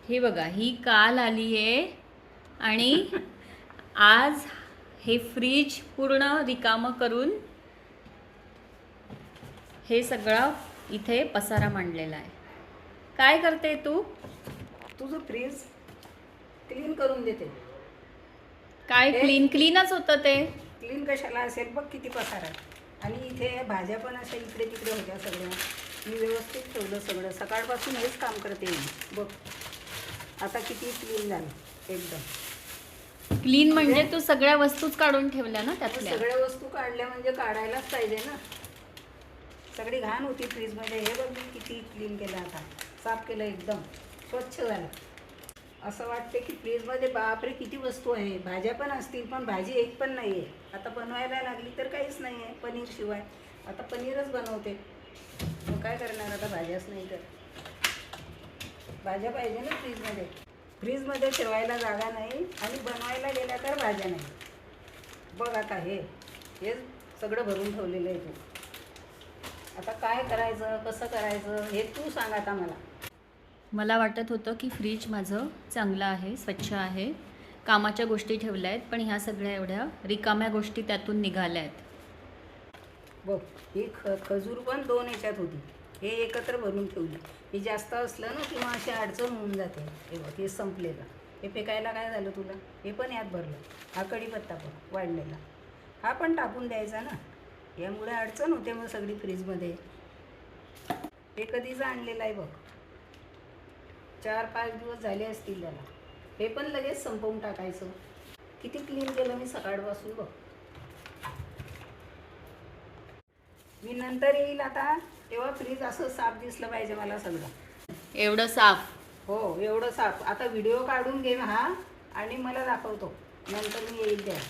हे बघा, ही काल आली आहे आणि आज हे फ्रीज पूर्ण रिकामं करून हे सगळं इथे पसारा मांडलेला आहे. काय करते तू? तुझं फ्रीज क्लीन करून देते. काय हे क्लीनच होतं ते. क्लीन कशाला असेल बघ किती पसारा आहे. आणि इथे भाज्या पण अशा इकडे तिकडे होत्या सगळ्या. मी व्यवस्थित ठेवलं सगळं. सकाळपासून हेच काम करते मी. बघ आता किती क्लीन झालं एकदम. क्लीन म्हणजे तू सगळ्या वस्तूच काढून ठेवल्या ना त्यातल्या. सगळ्या वस्तू काढल्या म्हणजे काढायलाच पाहिजे ना. सगळी घाण होती फ्रीजमध्ये. हे बघ मी किती क्लीन केलं. आता साफ केलं, एकदम स्वच्छ झालं. असं वाटते की फ्रीजमध्ये बापरे किती वस्तू आहे. भाज्या पण असतील पण भाजी एक पण नाही आहे. आता बनवायला लागली तर काहीच नाही आहे पनीर शिवाय. आता पनीरच बनवते. मग काय करणार आता, भाज्याच नाही तर. भाज्या पाहिजे ना फ्रीजमध्ये. फ्रीजमध्ये ठेवायला जागा नाही आणि बनवायला गेल्या तर भाज्या नाही. बघ आता हे सगळं भरून ठेवलेलं आहे तू. आता काय करायचं, कसं करायचं हे तू सांग आता मला. मला वाटत होतं की फ्रीज माझं चांगलं आहे, स्वच्छ आहे, कामाच्या गोष्टी ठेवल्या आहेत, पण ह्या सगळ्या एवढ्या रिकाम्या गोष्टी त्यातून निघाल्या आहेत. बघ ही खजूर पण 2 याच्यात होती. हे एकत्र भरून ठेवली. हे जास्त असलं ना किंवा अशी अडचण होऊन जाते. हे बघ हे संपलेलं. हे फेकायला काय झालं तुला. हे पण यात भरलं. हा कढीपत्ता पण वाढलेला, हा पण टाकून द्यायचा ना. यामुळे अडचण होते मग सगळी फ्रीजमध्ये. हे कधीच आणलेलं आहे बघ. 4-5 दिवस झाले असतील त्याला. हे पण लगेच संपवून टाकायचं. किती क्लीन केलं मी सकाळपासून बघ. मी नंतर येईल आता तेव्हा फ्रीज असं साफ दिसलं पाहिजे मला सगळं. एवढं साफ. हो एवढं साफ. आता व्हिडिओ काढून घे हा आणि मला दाखवतो. नंतर मी येईल तेव्हा.